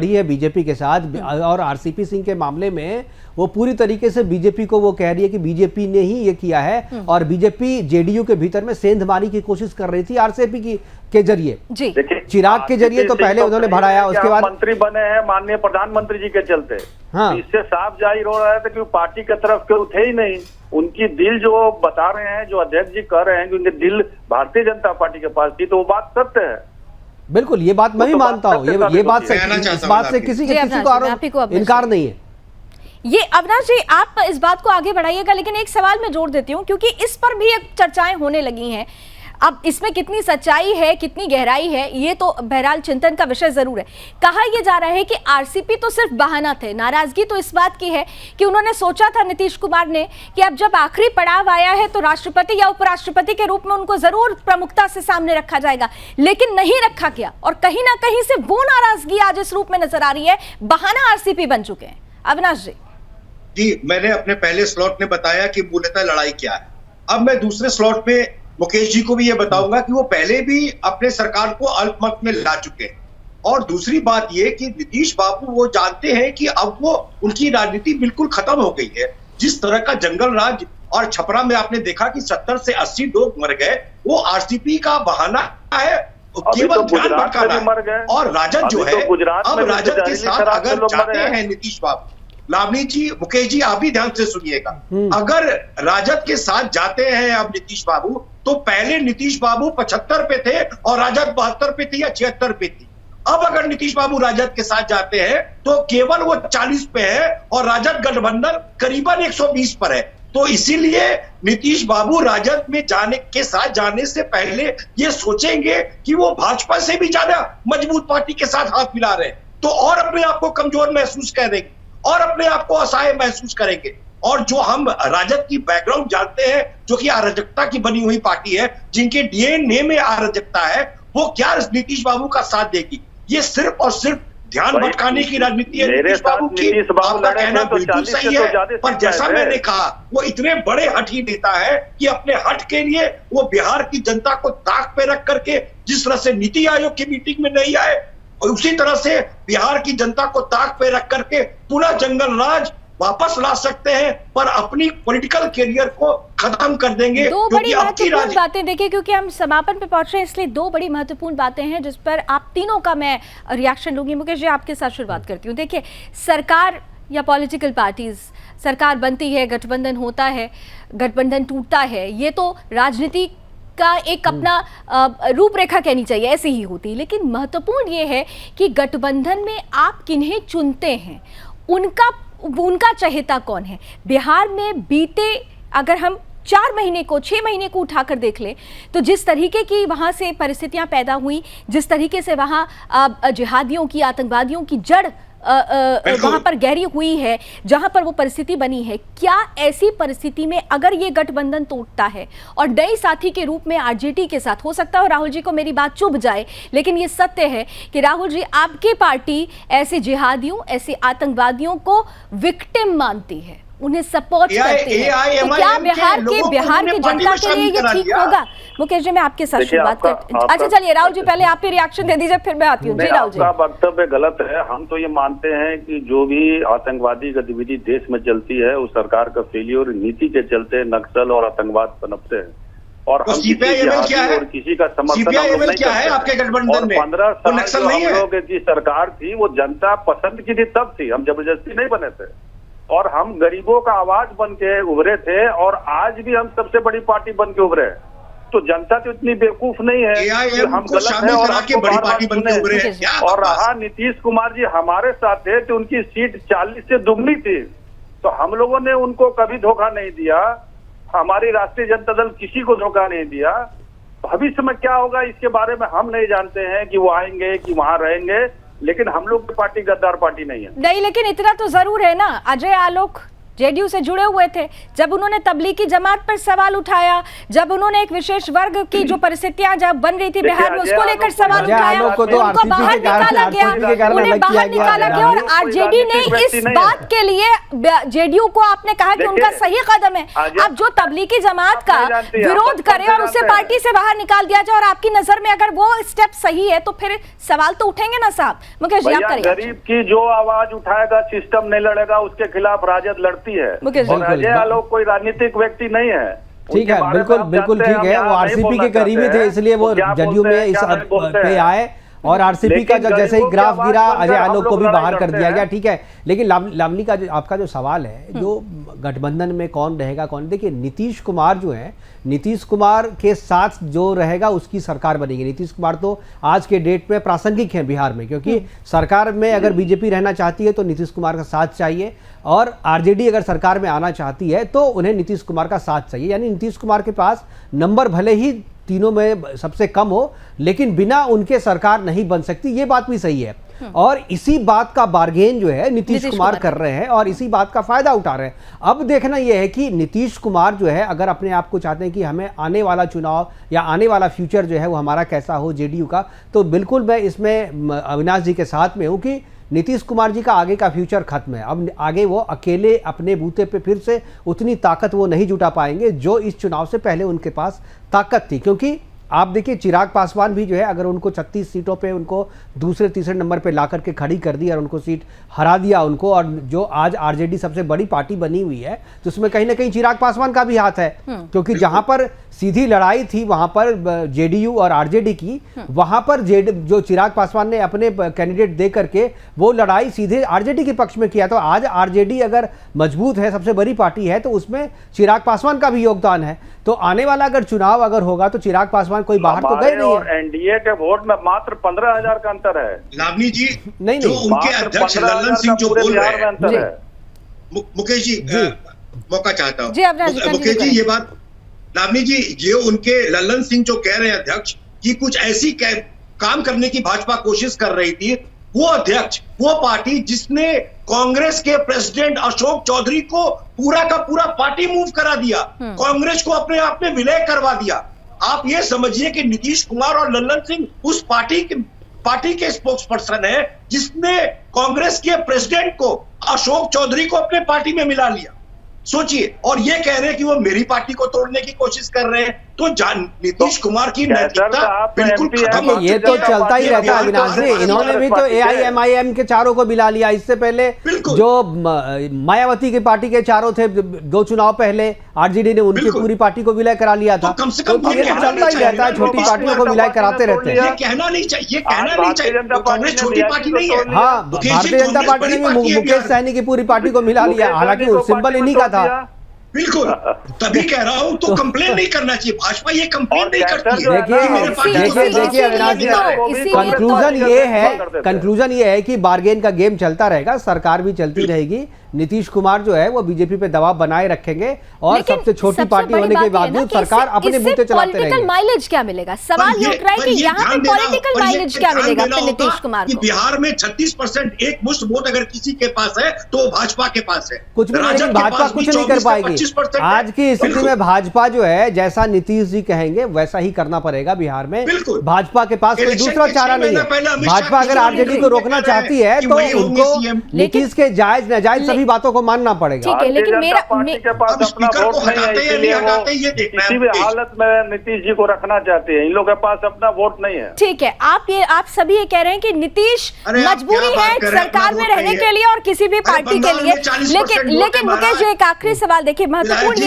है बीजेपी के साथ, और आरसीपी सिंह के मामले में वो पूरी तरीके से बीजेपी को वो कह रही है कि बीजेपी ने ही ये किया है, और बीजेपी जेडीयू के भीतर में सेंधमारी की कोशिश कर रही थी आरसीपी के जरिए, चिराग के जरिए। तो पहले उन्होंने बढ़ाया, उसके बाद मंत्री बने हैं माननीय प्रधानमंत्री जी के चलते। हाँ, इससे साफ जाहिर हो रहा है कि पार्टी की तरफ के थे ही नहीं। उनकी दिल जो बता रहे हैं, जो अध्यक्ष जी कह रहे हैं कि उनके दिल भारतीय जनता पार्टी के पास थी, तो वो बात सत्य है। बिल्कुल, ये बात मैं भी मानता हूँ। ये बात से, इस बात से किसी को आरोप इनकार नहीं है। ये अविनाश जी, आप इस बात को आगे बढ़ाइएगा, लेकिन एक सवाल मैं जोड़ देती हूँ, क्योंकि इस पर भी एक चर्चाएं होने लगी हैं। अब इसमें कितनी सच्चाई है, कितनी गहराई है, ये तो बहरहाल चिंतन का विषय जरूर है। कहा यह जा रहा है कि आरसीपी तो सिर्फ बहाना थे। नाराजगी तो इस बात की है कि उन्होंने सोचा था, नीतीश कुमार ने, कि अब जब आखिरी पड़ाव आया है तो राष्ट्रपति या उपराष्ट्रपति के रूप में उनको जरूर प्रमुखता से सामने रखा जाएगा, लेकिन नहीं रखा गया, और कहीं ना कहीं से वो नाराजगी आज इस रूप में नजर आ रही है, बहाना आरसीपी बन चुके हैं। अविनाश जी, मैंने अपने पहले स्लॉट में बताया कि मूलतः लड़ाई क्या है। अब मैं दूसरे स्लॉट में मुकेश जी को भी ये बताऊंगा कि वो पहले भी अपने सरकार को अल्पमत में ला चुके हैं। और दूसरी बात ये कि नीतीश बाबू वो जानते हैं कि अब वो उनकी राजनीति बिल्कुल खत्म हो गई है। जिस तरह का जंगल राज और छपरा में आपने देखा कि 70 से 80 लोग मर गए, वो आरसीपी का बहाना है, केवल ध्यान भटकाना है। और राजद जो है, अब राजद के साथ अगर जाते हैं नीतीश बाबू, लावनी जी, मुकेश जी, आप भी ध्यान से सुनिएगा, अगर राजद के साथ जाते हैं अब नीतीश बाबू, तो पहले नीतीश बाबू 75 पे थे और राजद 72 पे थी या 76 पे थी। अब अगर नीतीश बाबू राजद के साथ जाते हैं तो केवल वो 40 पे है और राजद गठबंधन करीबन 120 पर है। तो इसीलिए नीतीश बाबू राजद में जाने के साथ जाने से पहले ये सोचेंगे कि वो भाजपा से भी ज्यादा मजबूत पार्टी के साथ हाथ मिला रहे हैं, तो और अपने आप को कमजोर महसूस करेंगे और अपने आप को असहाय महसूस करेंगे। और जो हम राजद की बैकग्राउंड जानते हैं, जो कि अराजकता की बनी हुई पार्टी है, जिनके डीएनए में अराजकता है, वो क्या नीतीश बाबू का साथ देगी? ये सिर्फ और सिर्फ ध्यान भटकाने की राजनीति है नीतीश बाबू की। आपका कहना बिल्कुल सही है, पर जैसा मैंने कहा, वो इतने बड़े हठ ही नेता है कि अपने हठ के लिए वो बिहार की जनता को ताक पे रख करके, जिस तरह से नीति आयोग की मीटिंग में नहीं आए, और उसी तरह से बिहार की जनता को ताक पे रख करके पुनः जंगल राज वापस ला सकते हैं, पर अपनी पॉलिटिकल कैरियर को खत्म कर देंगे। दो बड़ी महत्वपूर्ण बातें देखिए, क्योंकि हम समापन पे पहुंच रहे हैं, इसलिए दो बड़ी महत्वपूर्ण बातें हैं जिस पर आप तीनों का मैं रिएक्शन लूंगी। मुकेश जी, आपके साथ शुरुआत करती हूँ। देखिए, सरकार या पॉलिटिकल पार्टीज, सरकार बनती है, गठबंधन होता है, गठबंधन टूटता है, ये तो राजनीति का एक अपना रूपरेखा कहनी चाहिए, ऐसी ही होती है। लेकिन महत्वपूर्ण ये है कि गठबंधन में आप किन्हें चुनते हैं, उनका चहेता कौन है। बिहार में बीते, अगर हम 4 महीने को, 6 महीने को उठाकर देख लें, तो जिस तरीके की वहाँ से परिस्थितियाँ पैदा हुई, जिस तरीके से वहाँ जिहादियों की, आतंकवादियों की जड़ वहां पर गहरी हुई है, जहां पर वो परिस्थिति बनी है, क्या ऐसी परिस्थिति में अगर ये गठबंधन टूटता है और नई साथी के रूप में आरजेडी के साथ, हो सकता है राहुल जी को मेरी बात चुभ जाए, लेकिन ये सत्य है कि राहुल जी, आपकी पार्टी ऐसे जिहादियों, ऐसे आतंकवादियों को विक्टिम मानती है, उन्हें सपोर्ट करती है, तो क्या बिहार की जनता के लिए ये ठीक होगा? मुकेश जी, मैं आपके साथ शुरुआत कर, अच्छा चलिए राहुल जी पहले आप ही रिएक्शन दे दीजिए, फिर मैं आती हूँ। जी राहुल जी, आपका वक्तव्य गलत है। हम तो ये मानते हैं कि जो भी आतंकवादी गतिविधि देश में चलती है उस सरकार का फेलियर नीति के चलते नक्सल और आतंकवाद पनपते हैं, और हम किसी का समर्थन क्या है आपके गठबंधन में? 15 साल जो हम लोग की सरकार थी वो जनता पसंद की थी, तब थी, हम जबरदस्ती नहीं बने थे, और हम गरीबों का आवाज बन के उभरे थे, और आज भी हम सबसे बड़ी पार्टी बन के उभरे हैं। तो जनता तो इतनी बेवकूफ नहीं है कि हम गलत है और हमको बार-बार सुने। और रहा नीतीश कुमार जी हमारे साथ थे तो उनकी सीट 40 से दुगनी थी, तो हम लोगों ने उनको कभी धोखा नहीं दिया, हमारी राष्ट्रीय जनता दल किसी को धोखा नहीं दिया। भविष्य में क्या होगा इसके बारे में हम नहीं जानते हैं कि वो आएंगे कि वहां रहेंगे, लेकिन हम लोग की पार्टी गद्दार पार्टी नहीं है। नहीं, लेकिन इतना तो जरूर है ना, अजय आलोक जेडीयू से जुड़े हुए थे, जब उन्होंने तबलीगी जमात पर सवाल उठाया, जब उन्होंने एक विशेष वर्ग की जो परिस्थितियां जब बन रही थी बिहार में उसको लेकर सवाल उठाया, उनको बाहर निकाला गया, उन्हें बाहर निकाला गया, और आरजेडी ने इस बात के लिए जेडीयू को आपने कहा कि उनका सही कदम है, अब जो तबलीगी जमात का विरोध करे और उसे पार्टी से बाहर निकाल दिया जाए, और आपकी नजर में अगर वो स्टेप सही है तो फिर सवाल तो उठेंगे ना साहब। मुकेश जी, आप करिए। गरीब की जो आवाज उठाएगा, सिस्टम नहीं लड़ेगा, उसके खिलाफ राजद लड़ती है, और अजय आलोक कोई राजनीतिक व्यक्ति नहीं है। ठीक है, बिल्कुल बिल्कुल ठीक है, वो आरसीपी के करीबी थे, इसलिए वो जदयू में इस पे आए, और आरसीपी का जब जैसे ही ग्राफ गिरा अजय आलोक को भी बाहर कर दिया गया। ठीक है, लेकिन लावनी का जो आपका जो सवाल है, जो गठबंधन में कौन रहेगा कौन, देखिए नीतीश कुमार जो है, नीतीश कुमार के साथ जो रहेगा उसकी सरकार बनेगी। नीतीश कुमार तो आज के डेट में प्रासंगिक है बिहार में, क्योंकि सरकार में अगर बीजेपी रहना चाहती है तो नीतीश कुमार का साथ चाहिए, और आरजेडी अगर सरकार में आना चाहती है तो उन्हें नीतीश कुमार का साथ चाहिए। यानी नीतीश कुमार के पास नंबर भले ही तीनों में सबसे कम हो, लेकिन बिना उनके सरकार नहीं बन सकती, ये बात भी सही है। और इसी बात का बार्गेन जो है नीतीश कुमार कर रहे हैं, और इसी बात का फायदा उठा रहे हैं। अब देखना यह है कि नीतीश कुमार जो है, अगर अपने आप को चाहते हैं कि हमें आने वाला चुनाव या आने वाला फ्यूचर जो है वो हमारा कैसा हो जेडीयू का, तो बिल्कुल मैं इसमें अविनाश जी के साथ में हूँ कि नीतीश कुमार जी का आगे का फ्यूचर खत्म है। अब आगे वो अकेले अपने बूते पे फिर से उतनी ताकत वो नहीं जुटा पाएंगे जो इस चुनाव से पहले उनके पास ताकत थी, क्योंकि आप देखिए चिराग पासवान भी जो है, अगर उनको 36 सीटों पे उनको दूसरे तीसरे नंबर पे ला करके खड़ी कर दी और उनको सीट हरा दिया उनको, और जो आज आरजेडी सबसे बड़ी पार्टी बनी हुई है, तो उसमें कहीं ना कहीं चिराग पासवान का भी हाथ है, क्योंकि जहां पर सीधी लड़ाई थी वहां पर जेडीयू और आरजेडी की, वहां पर जो चिराग पासवान ने अपने कैंडिडेट दे करके वो लड़ाई सीधे आरजेडी के पक्ष में किया। तो आज आरजेडी अगर मजबूत है, सबसे बड़ी पार्टी है, तो उसमें चिराग पासवान का भी योगदान है। तो आने वाला अगर चुनाव अगर होगा तो चिराग पासवान कोई बाहर तो गए नहीं है। एनडीए के वोट में मात्र 15,000 का अंतर है। लावनी जी, नहीं जो उनके अध्यक्ष लल्लन सिंह जो बोल रहे हैं, मुकेश जी मौका चाहता हूँ। मुकेश जी, ये बात लावनी जी, जो उनके लल्लन सिंह जो कह रहे हैं अध्यक्ष कि कुछ ऐसी काम करने की भाजपा कोशिश कर रही थी, वो अध्यक्ष, वो पार्टी जिसने कांग्रेस के प्रेसिडेंट अशोक चौधरी को पूरा का पूरा पार्टी मूव करा दिया, कांग्रेस को अपने आप में विलय करवा दिया। आप ये समझिए कि नीतीश कुमार और लल्लन सिंह उस पार्टी के स्पोक्स पर्सन है जिसने कांग्रेस के प्रेसिडेंट को अशोक चौधरी को अपने पार्टी में मिला लिया। सोचिए, और ये कह रहे हैं कि वो मेरी पार्टी को तोड़ने की कोशिश कर रहे हैं, तो नीतीश कुमार की नैतिकता बिल्कुल खत्म। ये तो चलता ही रहता है अविनाश जी, इन्होंने भी तो एआईएमआईएम के चारों को मिला लिया। इससे पहले जो मायावती की पार्टी के चारों थे 2 चुनाव पहले, आरजेडी ने उनकी पूरी पार्टी को विलय करा लिया था। कम से कम ये तो चलता ही रहता है, छोटी पार्टियों को विलय कराते रहते हैं। ये कहना नहीं चाहिए, कांग्रेस छोटी पार्टी नहीं है। हाँ, भारतीय जनता पार्टी ने भी मुकेश सहनी की पूरी पार्टी को मिला लिया, हालांकि सिंबल इन्हीं का था। बिल्कुल, तभी कह रहा हूं, तो कंप्लेन नहीं करना चाहिए। भाजपा ये कंप्लेन नहीं करती है। देखिए अविनाश जी, कंक्लूजन ये है कि बार्गेन का गेम चलता रहेगा, सरकार भी चलती रहेगी, नीतीश कुमार जो है वो बीजेपी पे दबाव बनाए रखेंगे और लेकिन सबसे छोटी सबसे पार्टी बड़ी होने बात के ये है ना बावजूद कि सरकार अपने इससे बूते चलाते पॉलिटिकल रहेंगे। माइलेज क्या मिलेगा? सवाल ये उठ रहा है कि यहाँ पे पॉलिटिकल माइलेज क्या मिलेगा फिर नीतीश कुमार कि को? बिहार में 36% एक मुश्त वोट अगर किसी के पास है तो वो भाजपा के पास है। कुछ भी नहीं, राजद लेकिन के भाजपा पास भी कुछ नहीं कर 24 से पाएगी। 25% है। आज की स्थिति बिल्कुल। में भाजपा जो है जैसा नीतीश जी कहेंगे वैसा ही करना पड़ेगा बिहार में। बिल्कुल। भाजपा के पास कोई इलेक्शन दूसरा के चारा 6 नहीं महीना पहले है। अमित शाह भाजपा अगर किसी आरजेडी को ने रोकना कह रहे चाहती है कि तो वही होंगे उनको CM। नीतीश के जायज नाजायज सभी बातों को मानना पड़ेगा। ठीक है, लेकिन मेरा पार्टी के पास अब अपना स्पीकर वोट को नहीं है, हटाते या इसीलिए नहीं वो हटाते ये देखना है किसी भी मुकेश। हालत में नीतीश जी को रखना चाहते हैं। इन लोगों के पास अपना वोट नहीं है। ठीक है, आप सभी ये कह रहे हैं कि नीतीश अरे आप मजबूरी क्या है बात कर रहे हैं? सरकार अपना में वोट रहने नहीं के है। लिए और किसी भी अरे पार्टी के बंगाल लिए। में 40% लेकिन वोट है मुकेश जी, एक आखिरी सवाल देखिए, महत्वपूर्ण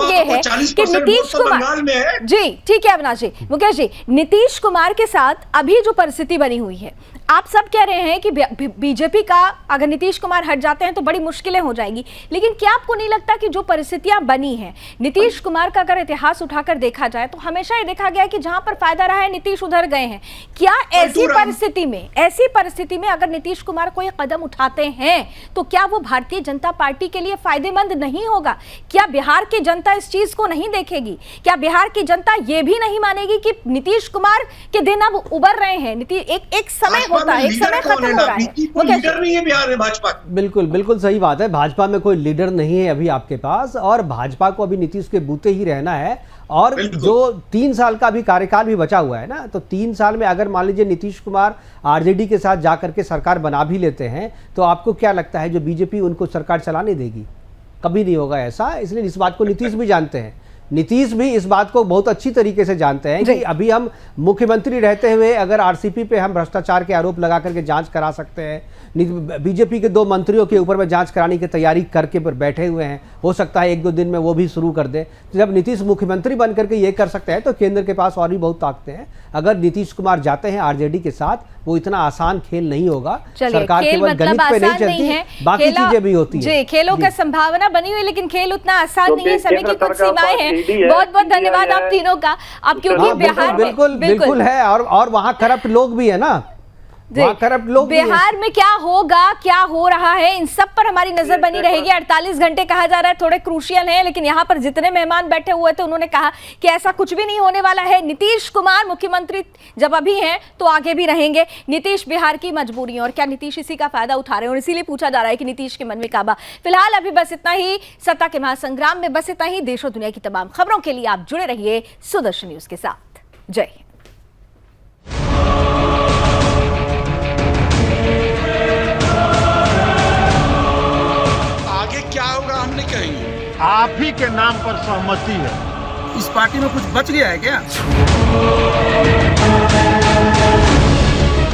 ये है कि 40% नीतीश वोट तो कुमार बंगाल में है। जी ठीक है अविनाश जी, मुकेश जी, नीतीश कुमार के साथ अभी जो परिस्थिति बनी हुई है, आप सब कह रहे हैं कि बीजेपी का अगर नीतीश कुमार हट जाते हैं तो बड़ी मुश्किलें हो जाएंगी, लेकिन क्या आपको नहीं लगता कि जो परिस्थितियां बनी हैं, नीतीश कुमार का अगर इतिहास उठाकर देखा जाए तो हमेशा ये देखा गया है कि जहां पर फायदा रहा है नीतीश उधर गए हैं। क्या ऐसी परिस्थिति में अगर नीतीश कुमार कोई कदम उठाते हैं तो क्या वो भारतीय जनता पार्टी के लिए फायदेमंद नहीं होगा? क्या बिहार की जनता इस चीज को नहीं देखेगी? क्या बिहार की जनता ये भी नहीं मानेगी कि नीतीश कुमार के दिन अब उबर रहे हैं? एक समय होता है, एक समय खत्म हो रहा है। लीडर नहीं है बिहार में भाजपा। बिल्कुल बिल्कुल सही बात है। भाजपा में कोई लीडर नहीं है अभी आपके पास और भाजपा को अभी नीतीश के बूते ही रहना है। और जो 3 साल का अभी कार्यकाल भी बचा हुआ है ना, तो 3 साल में अगर मान लीजिए नीतीश कुमार आरजेडी के साथ जाकर के सरकार बना भी लेते हैं तो आपको क्या लगता है जो बीजेपी उनको सरकार चलाने देगी? कभी नहीं होगा ऐसा। इसलिए इस बात को नीतीश भी जानते हैं। नीतीश भी इस बात को बहुत अच्छी तरीके से जानते हैं कि अभी हम मुख्यमंत्री रहते हुए अगर आरसीपी पे हम भ्रष्टाचार के आरोप लगा करके जांच करा सकते हैं, बीजेपी के 2 मंत्रियों के ऊपर में जांच कराने की तैयारी करके पर बैठे हुए हैं, हो सकता है 1-2 दिन में वो भी शुरू कर दें। तो जब नीतीश मुख्यमंत्री बन करके ये कर सकते हैं तो केंद्र के पास और भी बहुत ताकतें हैं। अगर नीतीश कुमार जाते हैं आरजेडी के साथ, वो इतना आसान खेल नहीं होगा। सरकार केवल गणित पे नहीं चलती, बाकी चीजें भी होती है। जी, खेलों का संभावना बनी हुई, लेकिन खेल उतना आसान नहीं है, समय की कुछ सीमाएं हैं। बहुत बहुत धन्यवाद आप तीनों का। अब क्योंकि बिहार में बिल्कुल है और वहाँ करप्ट लोग भी है ना, करप्ट लोग बिहार में क्या होगा, क्या हो रहा है, इन सब पर हमारी नजर बनी रहेगी। 48 घंटे कहा जा रहा है थोड़े क्रूशियल हैं, लेकिन यहाँ पर जितने मेहमान बैठे हुए थे उन्होंने कहा कि ऐसा कुछ भी नहीं होने वाला है। नीतीश कुमार मुख्यमंत्री जब अभी हैं तो आगे भी रहेंगे। नीतीश बिहार की मजबूरी और क्या नीतीश इसी का फायदा उठा रहे हैं और इसीलिए पूछा जा रहा है कि नीतीश के मन में काबा। फिलहाल अभी बस इतना ही सत्ता के महासंग्राम में, बस इतना ही। देश और दुनिया की तमाम खबरों के लिए आप जुड़े रहिए सुदर्शन न्यूज के साथ। जय हिंद। क्या होगा हम नहीं कहेंगे। आप ही के नाम पर सहमति है। इस पार्टी में कुछ बच गया है क्या?